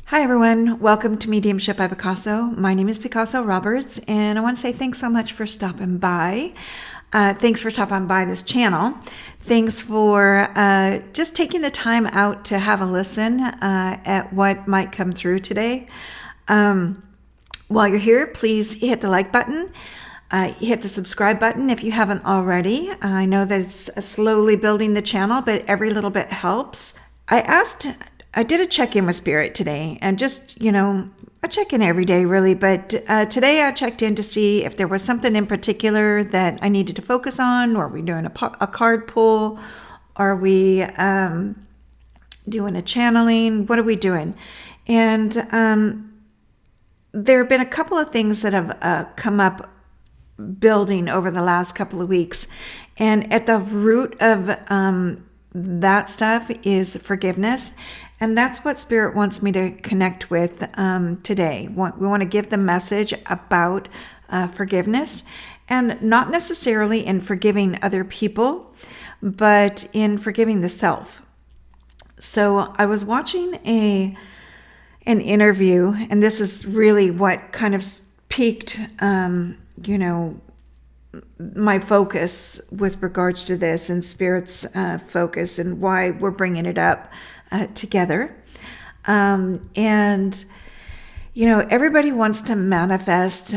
Hi everyone, welcome to Mediumship by Picasso. My name is Picasso Roberts, and I want to say thanks so much for stopping by. Thanks for stopping by this channel. Thanks for just taking the time out to have a listen at what might come through today. While you're here, please hit the like button. Hit the subscribe button if you haven't already. I know that it's slowly building the channel, but every little bit helps. I did a check-in with Spirit today, and just, I check in every day really, but today I checked in to see if there was something in particular that I needed to focus on, or are we doing a card pull? Are we doing a channeling? What are we doing? And there have been a couple of things that have come up building over the last couple of weeks, and at the root of that stuff is forgiveness. And that's what Spirit wants me to connect with today. We want to give the message about forgiveness, and not necessarily in forgiving other people, but in forgiving the self. So I was watching an interview, and this is really what kind of piqued, my focus with regards to this, and Spirit's focus, and why we're bringing it up together. And everybody wants to manifest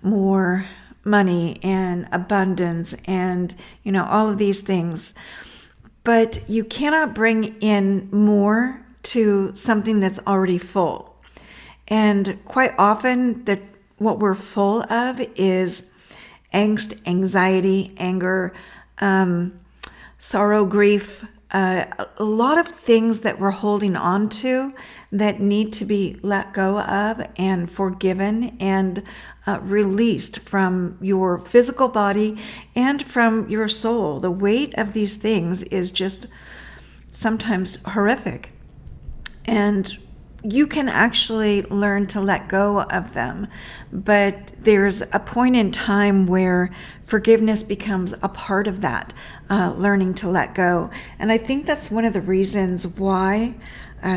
more money and abundance and all of these things, but you cannot bring in more to something that's already full. And quite often that what we're full of is angst, anxiety, anger, sorrow, grief, a lot of things that we're holding on to that need to be let go of and forgiven and released from your physical body and from your soul. The weight of these things is just sometimes horrific. And you can actually learn to let go of them, but there's a point in time where forgiveness becomes a part of that, learning to let go. And I think that's one of the reasons why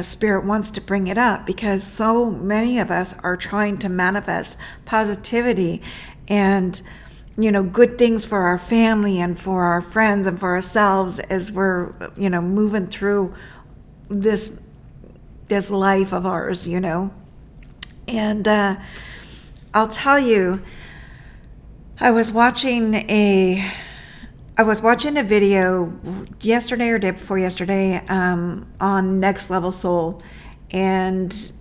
Spirit wants to bring it up, because so many of us are trying to manifest positivity and good things for our family and for our friends and for ourselves as we're moving through this life of ours, and I'll tell you, I was watching a video yesterday or day before yesterday on Next Level Soul, and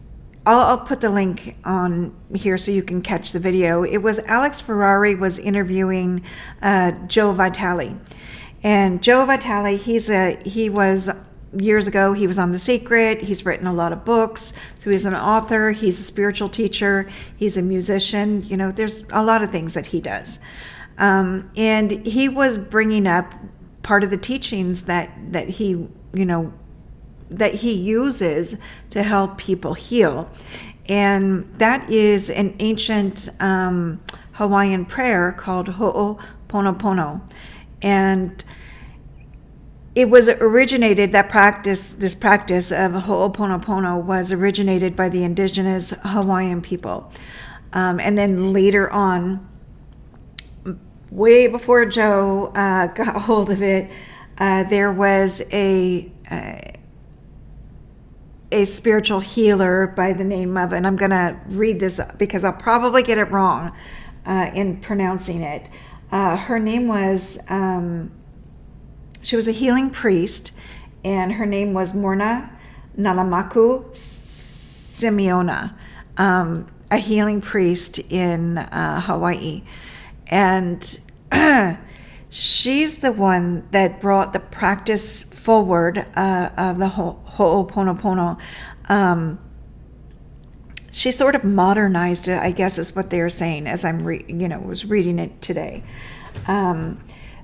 I'll put the link on here so you can catch the video. It was Alex Ferrari was interviewing Joe Vitale, and Joe Vitale, he was years ago, he was on The Secret. He's written a lot of books. So he's an author. He's a spiritual teacher. He's a musician. There's a lot of things that he does. And he was bringing up part of the teachings that he uses to help people heal. And that is an ancient Hawaiian prayer called PonoPono. And it was originated, this practice of Ho'oponopono was originated by the indigenous Hawaiian people. And then later on, way before Joe got hold of it, there was a spiritual healer by the name of, and I'm going to read this because I'll probably get it wrong in pronouncing it. Her name was... she was a healing priest, and her name was Morna Nalamaku Simeona, a healing priest in Hawaii. And she's the one that brought the practice forward of the Ho'oponopono. She sort of modernized it, I guess is what they were saying as I'm was reading it today.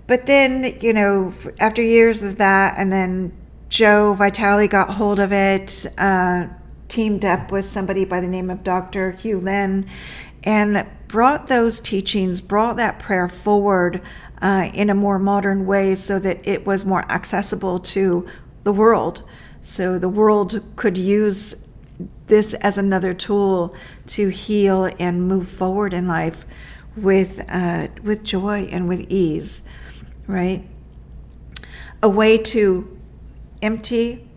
But then, after years of that, and then Joe Vitale got hold of it, teamed up with somebody by the name of Dr. Hugh Lin, and brought those teachings, brought that prayer forward in a more modern way so that it was more accessible to the world. So the world could use this as another tool to heal and move forward in life with joy and with ease, right? A way to empty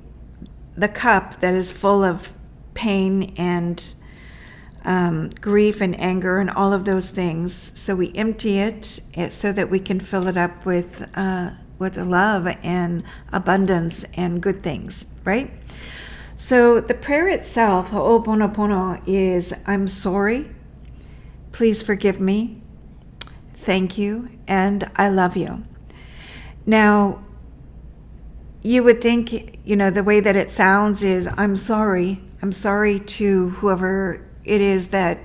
the cup that is full of pain and grief and anger and all of those things. So we empty it so that we can fill it up with love and abundance and good things, right? So the prayer itself, Ho'oponopono, is I'm sorry, please forgive me, thank you, and I love you. Now, you would think, the way that it sounds is I'm sorry to whoever it is that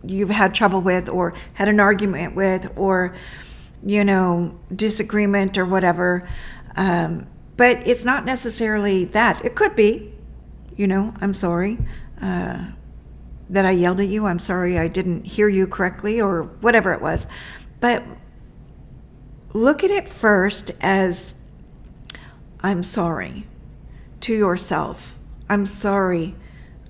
you've had trouble with or had an argument with or, disagreement or whatever. But it's not necessarily that. It could be, I'm sorry that I yelled at you. I'm sorry I didn't hear you correctly or whatever it was. But look at it first as I'm sorry to yourself. I'm sorry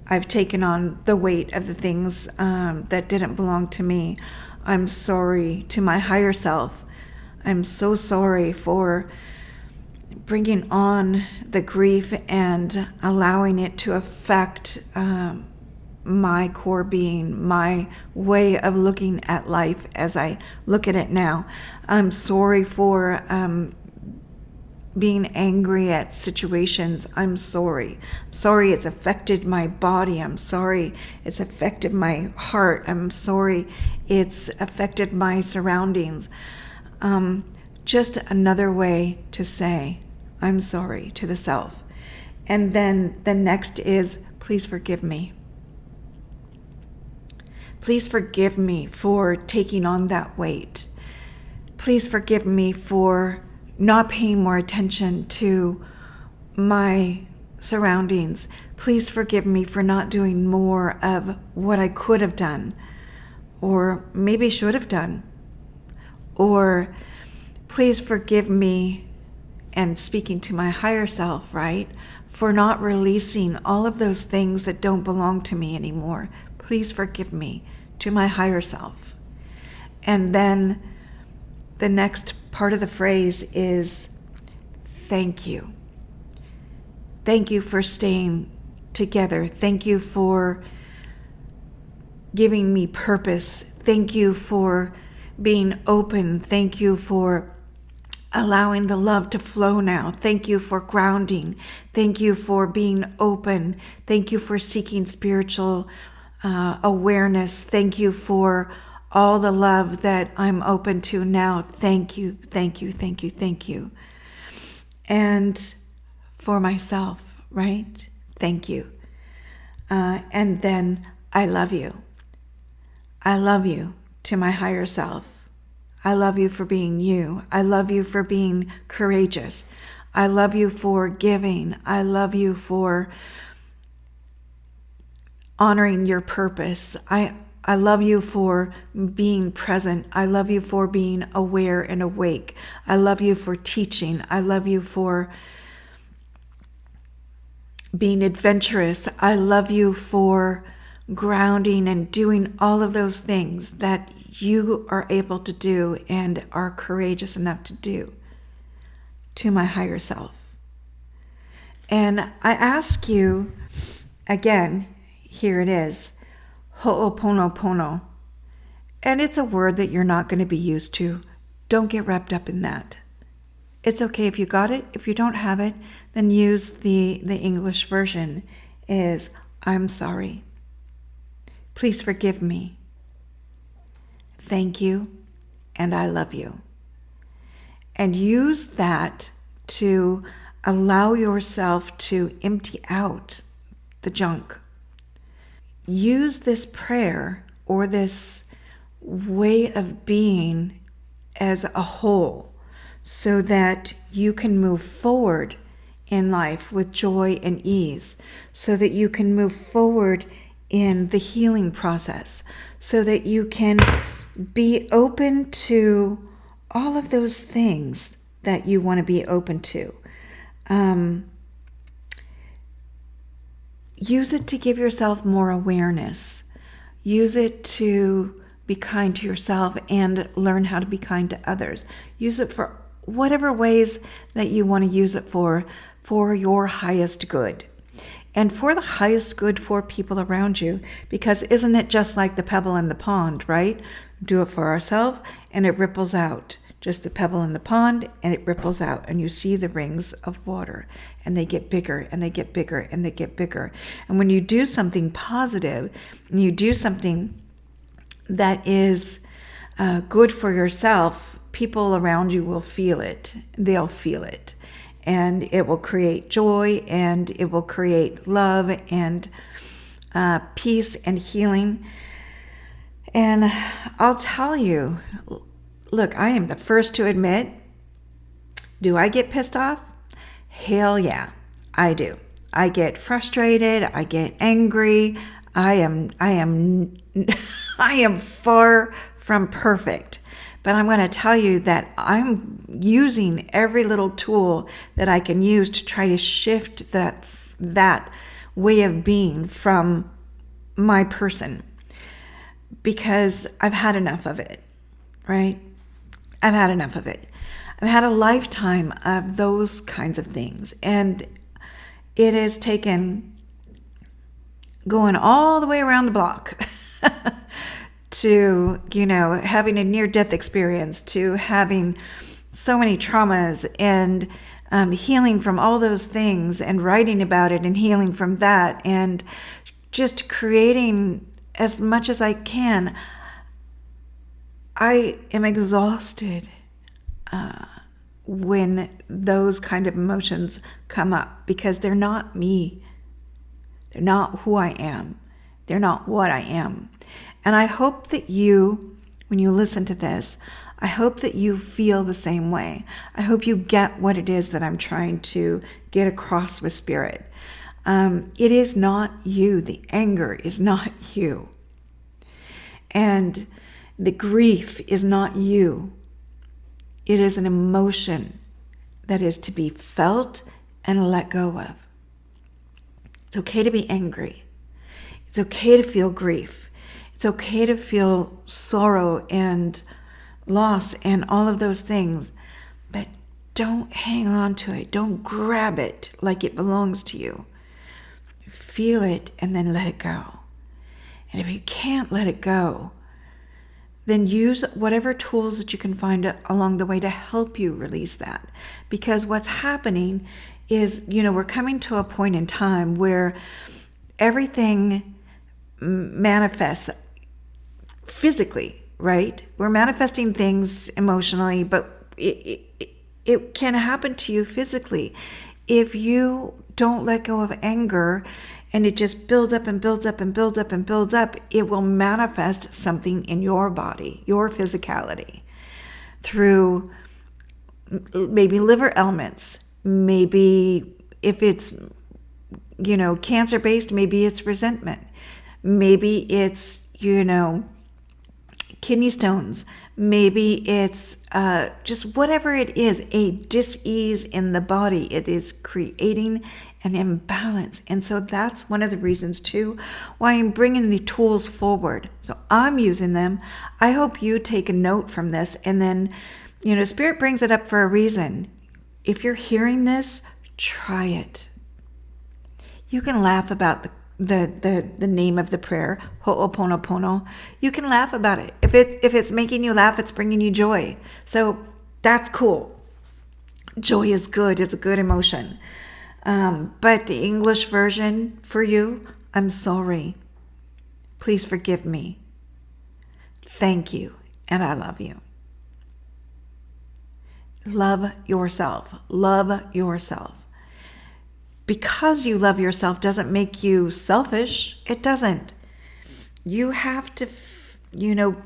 I've taken on the weight of the things that didn't belong to me. I'm sorry to my higher self. I'm so sorry for bringing on the grief and allowing it to affect my core being, my way of looking at life as I look at it now. I'm sorry for being angry at situations. I'm sorry. I'm sorry it's affected my body. I'm sorry it's affected my heart. I'm sorry it's affected my surroundings. Just another way to say I'm sorry to the self. And then the next is please forgive me. Please forgive me for taking on that weight. Please forgive me for not paying more attention to my surroundings. Please forgive me for not doing more of what I could have done or maybe should have done. Or please forgive me, and speaking to my higher self, right, for not releasing all of those things that don't belong to me anymore. Please forgive me to my higher self. And then the next part of the phrase is thank you. Thank you for staying together. Thank you for giving me purpose. Thank you for being open. Thank you for allowing the love to flow now. Thank you for grounding. Thank you for being open. Thank you for seeking spiritual awareness. Thank you for all the love that I'm open to now. Thank you, thank you, thank you, thank you. And for myself, right? Thank you. And then I love you. I love you to my higher self. I love you for being you. I love you for being courageous. I love you for giving. I love you for honoring your purpose. I love you for being present. I love you for being aware and awake. I love you for teaching. I love you for being adventurous. I love you for grounding and doing all of those things that you are able to do and are courageous enough to do to my higher self. And I ask you again, here it is, Ho'oponopono. And it's a word that you're not going to be used to. Don't get wrapped up in that. It's okay if you got it. If you don't have it, then use the English version is I'm sorry. Please forgive me. Thank you, and I love you. And use that to allow yourself to empty out the junk. Use this prayer or this way of being as a whole so that you can move forward in life with joy and ease, so that you can move forward in the healing process, so that you can be open to all of those things that you want to be open to. use it to give yourself more awareness. Use it to be kind to yourself and learn how to be kind to others. Use it for whatever ways that you want to use it for your highest good. And for the highest good for people around you, because isn't it just like the pebble in the pond, right? Do it for ourselves and it ripples out. Just the pebble in the pond and it ripples out, and you see the rings of water, and they get bigger and they get bigger and they get bigger. And when you do something positive and you do something that is good for yourself, people around you will feel it. They'll feel it. And it will create joy, and it will create love and peace and healing. And I'll tell you, look, I am the first to admit, do I get pissed off? Hell yeah, I do. I get frustrated. I get angry. I am far from perfect. But I'm going to tell you that I'm using every little tool that I can use to try to shift that way of being from my person, because I've had enough of it, right? I've had enough of it. I've had a lifetime of those kinds of things, and it has taken going all the way around the block to, having a near-death experience, to having so many traumas and healing from all those things, and writing about it and healing from that, and just creating as much as I can. I am exhausted when those kind of emotions come up, because they're not me. They're not who I am. They're not what I am. And I hope that you, when you listen to this, I hope that you feel the same way. I hope you get what it is that I'm trying to get across with Spirit. It is not you. The anger is not you. And the grief is not you. It is an emotion that is to be felt and let go of. It's okay to be angry. It's okay to feel grief. It's okay to feel sorrow and loss and all of those things. But don't hang on to it. Don't grab it like it belongs to you. Feel it and then let it go. And if you can't let it go, then use whatever tools that you can find along the way to help you release that. Because what's happening is, we're coming to a point in time where everything manifests physically, right? We're manifesting things emotionally, but it can happen to you physically. If you don't let go of anger, and it just builds up and builds up and builds up and builds up, it will manifest something in your body, your physicality, through maybe liver ailments. Maybe if it's, cancer-based, maybe it's resentment. Maybe it's, kidney stones. Maybe it's just whatever it is, a dis-ease in the body. It is creating an imbalance. And so that's one of the reasons too why I'm bringing the tools forward. So I'm using them. I hope you take a note from this, and then, Spirit brings it up for a reason. If you're hearing this, try it. You can laugh about the name of the prayer, PonoPono. You can laugh about it. If it's making you laugh, it's bringing you joy. So that's cool. Joy is good. It's a good emotion. But the English version for you, I'm sorry. Please forgive me. Thank you, and I love you. Love yourself. Love yourself. Because you love yourself doesn't make you selfish. It doesn't. You have to,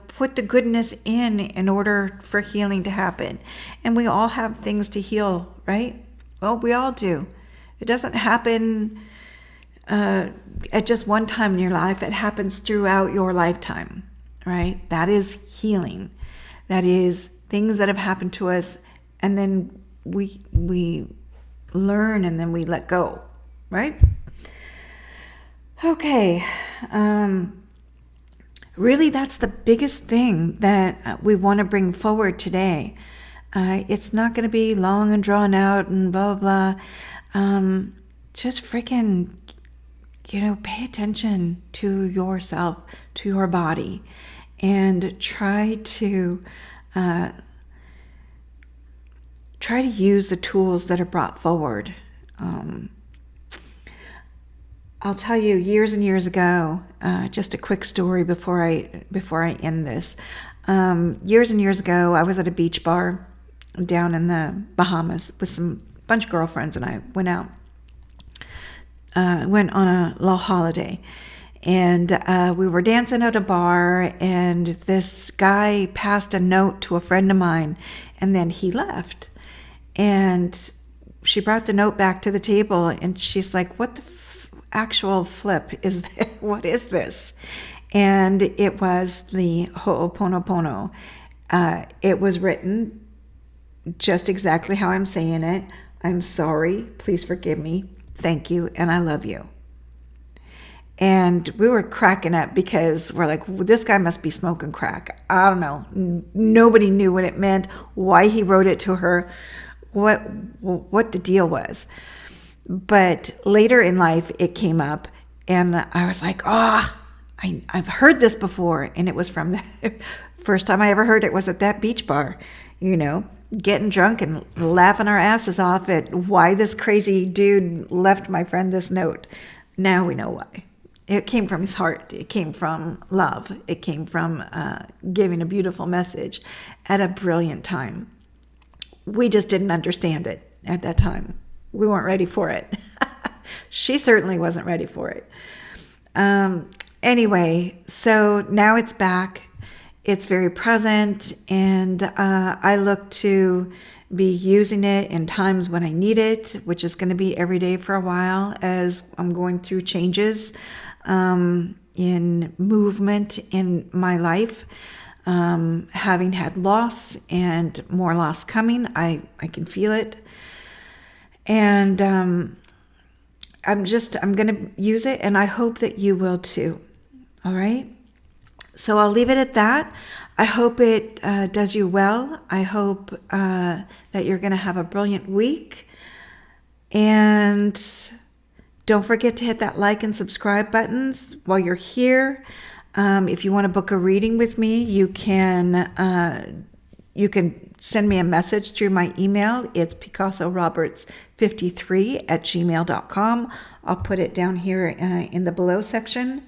put the goodness in order for healing to happen. And we all have things to heal, right? Well, we all do. It doesn't happen at just one time in your life. It happens throughout your lifetime, right? That is healing. That is things that have happened to us, and then we learn, and then we let go, right? Okay. Really, that's the biggest thing that we want to bring forward today. It's not going to be long and drawn out and blah, blah, blah. Just freaking, pay attention to yourself, to your body, and try to use the tools that are brought forward. I'll tell you, years and years ago, just a quick story before I end this. Years and years ago, I was at a beach bar down in the Bahamas with some bunch of girlfriends, and I went out. Went on a little holiday, and we were dancing at a bar, and this guy passed a note to a friend of mine, and then he left. And she brought the note back to the table, and she's like, "What the actual flip is this? What is this?" And it was the Ho'oponopono. It was written just exactly how I'm saying it. I'm sorry, please forgive me, thank you, and I love you. And we were cracking up because we're like, well, this guy must be smoking crack. I don't know. Nobody knew what it meant, why he wrote it to her, what the deal was. But later in life, it came up, and I was like, I've heard this before. And it was from the first time I ever heard it was at that beach bar, getting drunk and laughing our asses off at why this crazy dude left my friend this note. Now we know why. It came from his heart. It came from love. It came from giving a beautiful message at a brilliant time. We just didn't understand it at that time. We weren't ready for it. She certainly wasn't ready for it. Anyway, so now it's back. It's very present, and I look to be using it in times when I need it, which is going to be every day for a while as I'm going through changes in movement in my life. Having had loss and more loss coming, I can feel it. And I'm going to use it, and I hope that you will too. All right? So I'll leave it at that. I hope it does you well. I hope that you're going to have a brilliant week. And don't forget to hit that like and subscribe buttons while you're here. If you want to book a reading with me, you can send me a message through my email. It's PicassoRoberts53@gmail.com. I'll put it down here in the below section.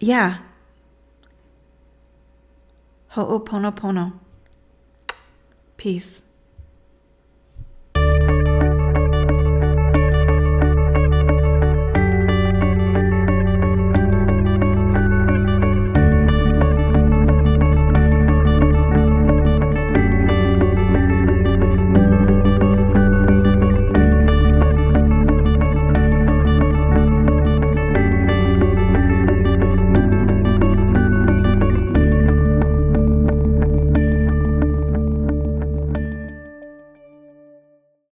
Yeah. Ho'oponopono. Peace.